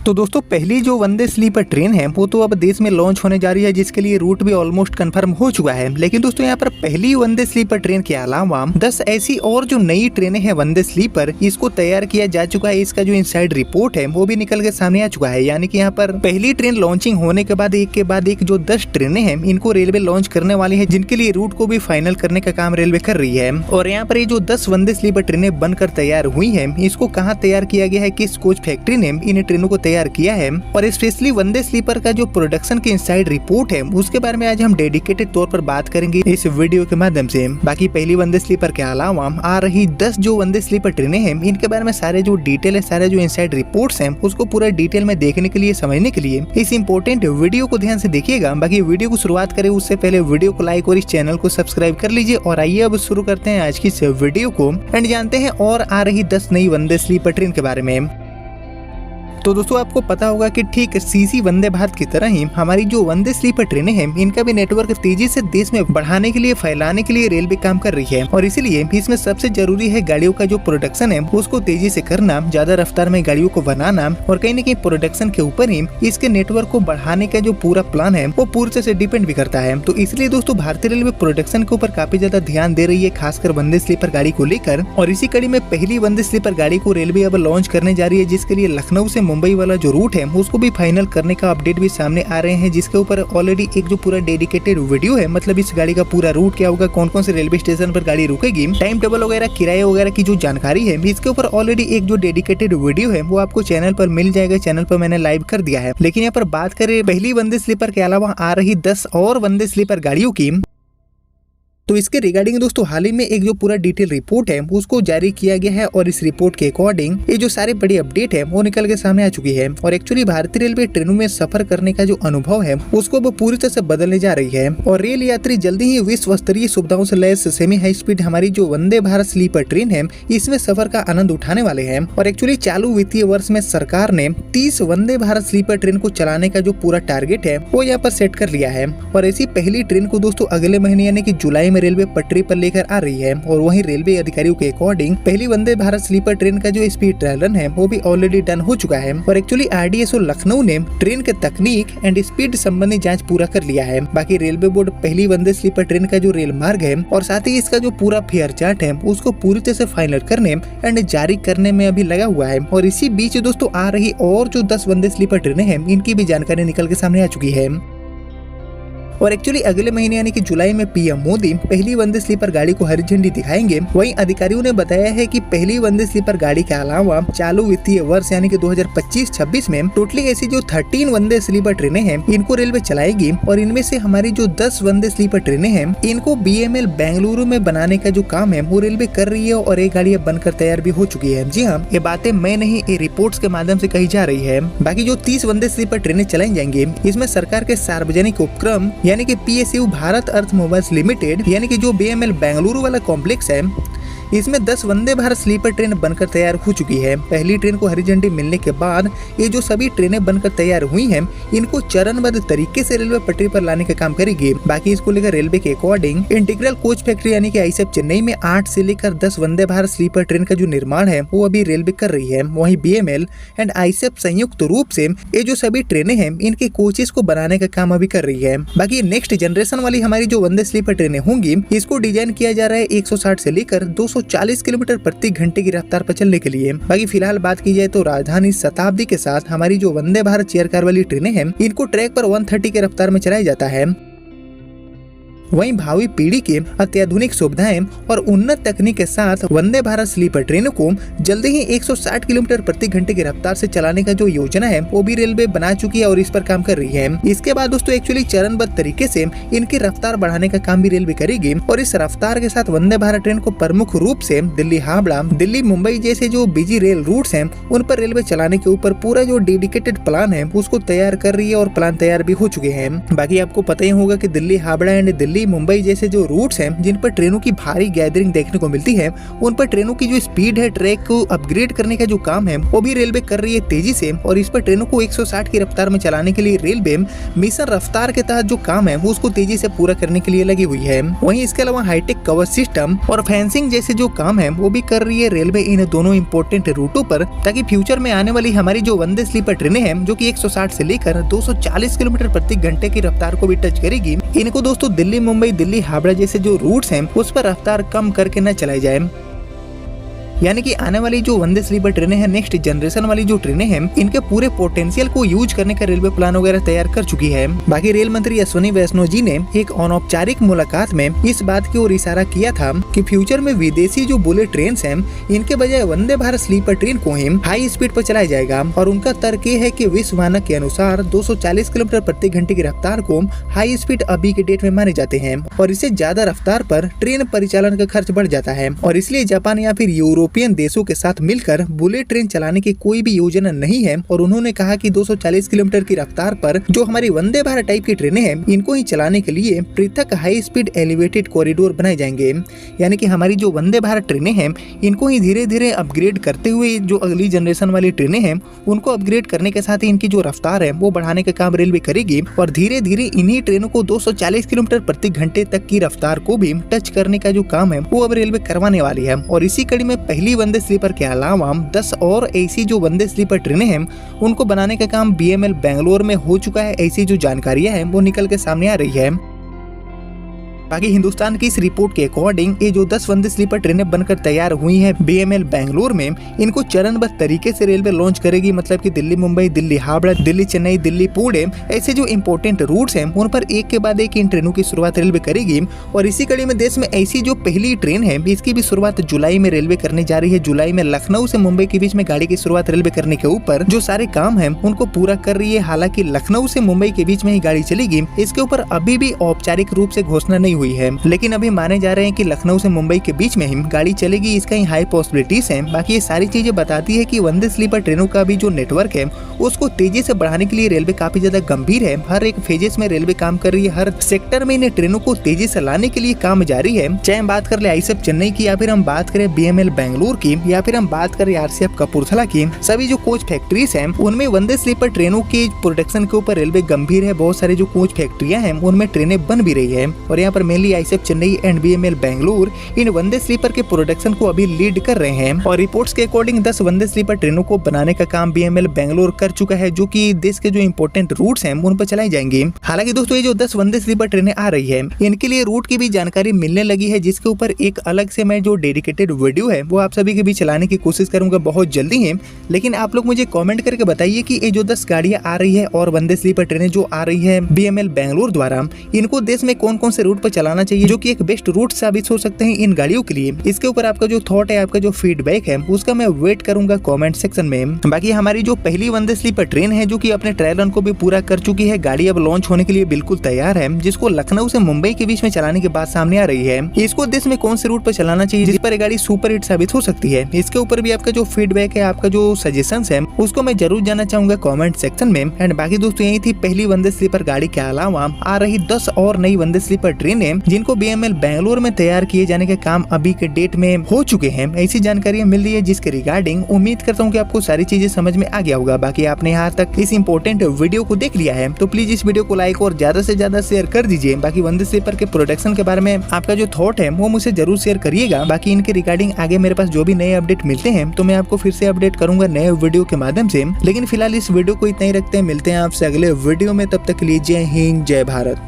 तो दोस्तों पहली जो वंदे स्लीपर ट्रेन है वो तो अब देश में लॉन्च होने जा रही है, जिसके लिए रूट भी ऑलमोस्ट कंफर्म हो चुका है। लेकिन दोस्तों यहाँ पर पहली वंदे स्लीपर ट्रेन के अलावा 10 ऐसी और जो नई ट्रेनें हैं वंदे स्लीपर, इसको तैयार किया जा चुका है। इसका जो इनसाइड रिपोर्ट है वो भी निकल के सामने आ चुका है। यानी कि यहाँ पर पहली ट्रेन लॉन्चिंग होने के बाद एक जो 10 ट्रेनें हैं इनको रेलवे लॉन्च करने वाली है, जिनके लिए रूट को भी फाइनल करने का काम रेलवे कर रही है। और यहाँ पर ये जो 10 वंदे स्लीपर ट्रेनें बनकर तैयार हुई है, इसको कहाँ तैयार किया गया है, किस कोच फैक्ट्री ने इन ट्रेनों को तैयार किया है, और स्पेशली वंदे स्लीपर का जो प्रोडक्शन की इनसाइड रिपोर्ट है उसके बारे में आज हम डेडिकेटेड तौर पर बात करेंगे इस वीडियो के माध्यम से। बाकी पहली वंदे स्लीपर के अलावा आ रही 10 जो वंदे स्लीपर ट्रेनें हैं इनके बारे में सारे जो डिटेल है, सारे जो इनसाइड रिपोर्ट्स हैं उसको पूरा डिटेल में देखने के लिए, समझने के लिए इस इंपॉर्टेंट वीडियो को ध्यान से देखिएगा। बाकी वीडियो को शुरुआत करें उससे पहले वीडियो को लाइक और इस चैनल को सब्सक्राइब कर लीजिए। और आइए अब शुरू करते हैं आज की इस वीडियो को एंड जानते हैं और आ रही 10 नई वंदे स्लीपर ट्रेन के बारे में। तो दोस्तों आपको पता होगा कि ठीक सीसी वंदे भारत की तरह ही हमारी जो वंदे स्लीपर ट्रेनें हैं इनका भी नेटवर्क तेजी से देश में बढ़ाने के लिए, फैलाने के लिए रेलवे काम कर रही है। और इसीलिए इसमें सबसे जरूरी है गाड़ियों का जो प्रोडक्शन है उसको तेजी से करना, ज्यादा रफ्तार में गाड़ियों को बनाना, और कहीं न कहीं प्रोडक्शन के ऊपर ही इसके नेटवर्क को बढ़ाने का जो पूरा प्लान है वो पूरी तरह से डिपेंड भी करता है। तो इसलिए दोस्तों भारतीय रेलवे प्रोडक्शन के ऊपर काफी ज्यादा ध्यान दे रही है, खासकर वंदे स्लीपर गाड़ी को लेकर। और इसी कड़ी में पहली वंदे स्लीपर गाड़ी को रेलवे अब लॉन्च करने जा रही है, जिसके लिए लखनऊ से मुंबई वाला जो रूट है उसको भी फाइनल करने का अपडेट भी सामने आ रहे हैं, जिसके ऊपर ऑलरेडी एक जो पूरा डेडिकेटेड वीडियो है, मतलब इस गाड़ी का पूरा रूट क्या होगा, कौन कौन से रेलवे स्टेशन पर गाड़ी रुकेगी, टाइम टेबल वगैरह, किराए वगैरह की जो जानकारी है इसके ऊपर ऑलरेडी एक जो डेडिकेटेड वीडियो है वो आपको चैनल पर मिल जाएगा। चैनल पर मैंने लाइव कर दिया है। लेकिन यहाँ पर बात करें पहली वंदे स्लीपर के अलावा आ रही 10 और वंदे स्लीपर गाड़ियों की, तो इसके रिगार्डिंग दोस्तों हाल ही में एक जो पूरा डिटेल रिपोर्ट है उसको जारी किया गया है। और इस रिपोर्ट के अकॉर्डिंग ये जो सारे बड़ी अपडेट है वो निकल के सामने आ चुकी है। और एक्चुअली भारतीय रेलवे ट्रेनों में सफर करने का जो अनुभव है उसको वो पूरी तरह से बदलने जा रही है। और रेल यात्री जल्दी ही विश्व स्तरीय सुविधाओं से लैस सेमी हाई स्पीड हमारी जो वंदे भारत स्लीपर ट्रेन है इसमें सफर का आनंद उठाने वाले हैं। और एक्चुअली चालू वित्तीय वर्ष में सरकार ने 30 वंदे भारत स्लीपर ट्रेन को चलाने का जो पूरा टारगेट है वो यहाँ पर सेट कर लिया है। और ऐसी पहली ट्रेन को दोस्तों अगले महीने यानी कि जुलाई में रेलवे पटरी पर लेकर आ रही है। और वहीं रेलवे अधिकारियों के अकॉर्डिंग पहली वंदे भारत स्लीपर ट्रेन का जो स्पीड ट्रायल रन है वो भी ऑलरेडी डन हो चुका है। और एक्चुअली आरडीएसओ लखनऊ ने ट्रेन के तकनीक एंड स्पीड संबंधी जांच पूरा कर लिया है। बाकी रेलवे बोर्ड पहली वंदे स्लीपर ट्रेन का जो रेल मार्ग है और साथ ही इसका जो पूरा फेयर चार्ट है उसको पूरी तरह से फाइनल करने एंड जारी करने में अभी लगा हुआ है। और इसी बीच दोस्तों आ रही और जो 10 वंदे स्लीपर ट्रेनें हैं इनकी भी जानकारी निकल के सामने आ चुकी है। और एक्चुअली अगले महीने यानी कि जुलाई में पीएम मोदी पहली वंदे स्लीपर गाड़ी को हरी झंडी दिखाएंगे। वहीं अधिकारियों ने बताया है कि पहली वंदे स्लीपर गाड़ी के अलावा चालू वित्तीय वर्ष यानी कि 2025-26 में टोटली ऐसी जो 13 वंदे स्लीपर ट्रेनें हैं इनको रेलवे चलाएगी। और इनमें से हमारी जो 10 वंदे स्लीपर ट्रेनें हैं इनको बीएमएल बेंगलुरु में बनाने का जो काम है वो रेलवे कर रही है। और एक गाड़ियां बनकर तैयार भी हो चुकी है। जी हाँ, ये बातें मैं नहीं, ये रिपोर्ट्स के माध्यम से कही जा रही है। बाकी जो 30 वंदे स्लीपर ट्रेनें चलाई जाएंगी इसमें सरकार के सार्वजनिक उपक्रम यानी कि पीएसयू भारत अर्थ मोबाइल्स लिमिटेड यानी कि जो बीएमएल बेंगलुरु वाला कॉम्प्लेक्स है इसमें 10 वंदे भारत स्लीपर ट्रेन बनकर तैयार हो चुकी है। पहली ट्रेन को हरी झंडी मिलने के बाद ये जो सभी ट्रेनें बनकर तैयार हुई हैं इनको चरणबद्ध तरीके से रेलवे पटरी पर लाने का काम करेगी। बाकी इसको लेकर रेलवे के अकॉर्डिंग इंटीग्रल कोच फैक्ट्री यानी कि आईसेफ चेन्नई में 8 से लेकर 10 वंदे भारत स्लीपर ट्रेन का जो निर्माण है वो अभी रेलवे कर रही है। वहीं बीएमएल एंड आईसेफ संयुक्त रूप से ये जो सभी ट्रेनें हैं इनके कोचेस को बनाने का काम अभी कर रही है। बाकी नेक्स्ट जनरेशन वाली हमारी जो वंदे स्लीपर ट्रेनें होंगी इसको डिजाइन किया जा रहा है 160 से लेकर 240 किलोमीटर प्रति घंटे की रफ्तार पर चलने के लिए। बाकी फिलहाल बात की जाए तो राजधानी शताब्दी के साथ हमारी जो वंदे भारत चेयर कार वाली ट्रेनें हैं इनको ट्रैक पर 130 की रफ्तार में चलाया जाता है। वहीं भावी पीढ़ी के अत्याधुनिक सुविधाएं और उन्नत तकनीक के साथ वंदे भारत स्लीपर ट्रेनों को जल्दी ही 160 किलोमीटर प्रति घंटे की रफ्तार से चलाने का जो योजना है वो भी रेलवे बना चुकी है और इस पर काम कर रही है। इसके बाद दोस्तों एक्चुअली चरणबद्ध तरीके से इनकी रफ्तार बढ़ाने का काम भी रेलवे करेगी। और इस रफ्तार के साथ वंदे भारत ट्रेन को प्रमुख रूप से दिल्ली हावड़ा, दिल्ली मुंबई जैसे जो बिजी रेल रूट्स हैं उन पर रेलवे चलाने के ऊपर पूरा जो डेडिकेटेड प्लान है उसको तैयार कर रही है और प्लान तैयार भी हो चुके हैं। बाकी आपको पता ही होगा कि दिल्ली हावड़ा एंड दिल्ली दिल्ली मुंबई जैसे जो रूट्स हैं जिन पर ट्रेनों की भारी गैदरिंग देखने को मिलती है, उन पर ट्रेनों की जो स्पीड है, ट्रैक को अपग्रेड करने का जो काम है वो भी रेलवे कर रही है तेजी से। और इस पर ट्रेनों को 160 की रफ्तार में चलाने के लिए रेलवे मिशन रफ्तार के तहत जो काम है वो उसको तेजी से पूरा करने के लिए लगी हुई है। वहीं इसके अलावा हाईटेक कवर सिस्टम और फेंसिंग जैसे जो काम है वो भी कर रही है रेलवे इन दोनों इंपॉर्टेंट रूटों पर, ताकि फ्यूचर में आने वाली हमारी जो वंदे स्लीपर ट्रेनें हैं जो कि 160 से लेकर 240 किलोमीटर प्रति घंटे की रफ्तार को भी टच करेगी, इनको दोस्तों दिल्ली मुंबई दिल्ली हावड़ा जैसे जो रूट्स हैं उस पर रफ्तार कम करके न चलाई जाए। यानी कि आने वाली जो वंदे स्लीपर ट्रेनें हैं, नेक्स्ट जनरेशन वाली जो ट्रेनें हैं, इनके पूरे पोटेंशियल को यूज करने का रेलवे प्लान वगैरह तैयार कर चुकी है। बाकी रेल मंत्री अश्विनी वैष्णव जी ने एक अनौपचारिक मुलाकात में इस बात की ओर इशारा किया था कि फ्यूचर में विदेशी जो बुलेट ट्रेन हैं इनके बजाय वंदे भारत स्लीपर ट्रेन को ही हाई स्पीड पर चलाया जाएगा। और उनका तर्क ये है कि विश्व मानक के अनुसार 240 किलोमीटर प्रति घंटे की रफ्तार को हाई स्पीड अभी के डेट में माने जाते हैं, और इससे ज्यादा रफ्तार पर ट्रेन परिचालन का खर्च बढ़ जाता है, और इसलिए जापान या फिर यूरोपियन देशों के साथ मिलकर बुलेट ट्रेन चलाने की कोई भी योजना नहीं है। और उन्होंने कहा कि 240 किलोमीटर की रफ्तार पर जो हमारी वंदे भारत टाइप की ट्रेनें हैं इनको ही चलाने के लिए पृथक हाई स्पीड एलिवेटेड कॉरिडोर बनाए जाएंगे। यानी कि हमारी जो वंदे भारत ट्रेनें हैं इनको ही धीरे धीरे अपग्रेड करते हुए जो अगली जनरेशन वाली ट्रेनें हैं उनको अपग्रेड करने के साथ ही इनकी जो रफ्तार है वो बढ़ाने का काम रेलवे करेगी, और धीरे धीरे इन्हीं ट्रेनों को 240 किलोमीटर प्रति घंटे तक की रफ्तार को भी टच करने का जो काम है वो अब रेलवे करवाने वाली है। और इसी कड़ी में पहली वंदे स्लीपर के अलावा 10 और ऐसी जो वंदे स्लीपर ट्रेनें हैं उनको बनाने का काम बीएमएल बेंगलोर में हो चुका है। ऐसी जो जानकारियां हैं वो निकल के सामने आ रही है। बाकी हिंदुस्तान की इस रिपोर्ट के अकॉर्डिंग ये जो 10 वंदे स्लीपर ट्रेनें बनकर तैयार हुई हैं बीएमएल बेंगलोर में, इनको चरणबद्ध तरीके से रेलवे लॉन्च करेगी। मतलब कि दिल्ली मुंबई दिल्ली हावड़ा दिल्ली चेन्नई दिल्ली पुणे ऐसे जो इंपॉर्टेंट रूट्स हैं उन पर एक के बाद एक इन ट्रेनों की शुरुआत रेलवे करेगी। और इसी कड़ी में देश में ऐसी जो पहली ट्रेन है इसकी भी शुरुआत जुलाई में रेलवे करने जा रही है। जुलाई में लखनऊ से मुंबई के बीच में गाड़ी की शुरुआत रेलवे करने के ऊपर जो सारे काम है उनको पूरा कर रही है। हालांकि लखनऊ से मुंबई के बीच में ही गाड़ी चलेगी, इसके ऊपर अभी भी औपचारिक रूप से घोषणा नहीं हुई है, लेकिन अभी माने जा रहे हैं कि लखनऊ से मुंबई के बीच में ही गाड़ी चलेगी। इसका ही हाई पॉसिबिलिटीज है। बाकी ये सारी चीजें बताती है कि वंदे स्लीपर ट्रेनों का भी जो नेटवर्क है उसको तेजी से बढ़ाने के लिए रेलवे काफी ज्यादा गंभीर है। हर एक फेजेस में रेलवे काम कर रही है, हर सेक्टर में इन ट्रेनों को तेजी से लाने के लिए काम जारी है। चाहे हम बात कर ले आईएसएफ चेन्नई की, या फिर हम बात करें बीएमएल बेंगलोर की, या फिर हम बात करें आरसीएफ कपूरथला की, सभी जो कोच फैक्ट्रीज हैं उनमें वंदे स्लीपर ट्रेनों के प्रोडक्शन के ऊपर रेलवे गंभीर है। बहुत सारे जो कोच फैक्ट्रियां हैं उनमें ट्रेनें बन भी रही है, और यहाँ पर mainly ICF Chennai and BEML Bangalore इन वंदे स्लीपर के प्रोडक्शन को अभी लीड कर रहे हैं। और रिपोर्ट्स के अकॉर्डिंग 10 वंदे स्लीपर ट्रेनों को बनाने का काम बीएमएल बेंगलोर कर चुका है, जो कि देश के जो इंपॉर्टेंट रूट्स हैं उन पर चलाई जाएंगी। हालांकि दोस्तों ये जो 10 वंदे स्लीपर ट्रेनें आ रही है इनके लिए रूट की भी जानकारी मिलने लगी है, जिसके ऊपर एक अलग से मैं जो डेडिकेटेड वीडियो है वो आप सभी के बीच चलाने की कोशिश करूंगा बहुत जल्दी है। लेकिन आप लोग मुझे कमेंट करके बताइए कि ये जो 10 गाड़ियां आ रही है और वंदे स्लीपर ट्रेनें जो आ रही है बीएमएल बेंगलोर द्वारा, इनको देश में कौन कौन से रूट पर चलाना चाहिए जो कि एक बेस्ट रूट साबित हो सकते हैं इन गाड़ियों के लिए। इसके ऊपर आपका जो थॉट है, आपका जो फीडबैक है उसका मैं वेट करूंगा कमेंट सेक्शन में। बाकी हमारी जो पहली वंदे स्लीपर ट्रेन है जो कि अपने ट्रायल रन को भी पूरा कर चुकी है, गाड़ी अब लॉन्च होने के लिए बिल्कुल तैयार है, जिसको लखनऊ से मुंबई के बीच में चलाने की बात सामने आ रही है। इसको देश में कौन से रूट पर चलाना चाहिए जिस पर ये गाड़ी सुपर हिट साबित हो सकती है, इसके ऊपर भी आपका जो फीडबैक है, आपका जो सजेशंस है उसको मैं जरूर जानना चाहूंगा कमेंट सेक्शन में। एंड बाकी दोस्तों यही थी पहली वंदे स्लीपर गाड़ी के अलावा आ रही 10 और नई वंदे स्लीपर ट्रेनें जिनको बीएमएल बेंगलोर में तैयार किए जाने के काम अभी के डेट में हो चुके हैं। ऐसी जानकारियां मिल रही है जिसके रिगार्डिंग उम्मीद करता हूं कि आपको सारी चीजें समझ में आ गया होगा। बाकी आपने यहाँ तक इस इंपॉर्टेंट वीडियो को देख लिया है तो प्लीज इस वीडियो को लाइक और ज्यादा से ज्यादा शेयर कर दीजिए। बाकी वंदे स्लीपर के प्रोडक्शन के बारे में आपका जो थॉट है वो मुझे जरूर शेयर करिएगा। बाकी इनके रिगार्डिंग आगे मेरे पास जो भी नए अपडेट मिलते हैं तो मैं आपको फिर से अपडेट करूंगा नए वीडियो के माध्यम से। लेकिन फिलहाल इस वीडियो को इतना ही रखते हैं, मिलते हैं आपसे अगले वीडियो में, तब तक के लिए जय हिंद जय भारत।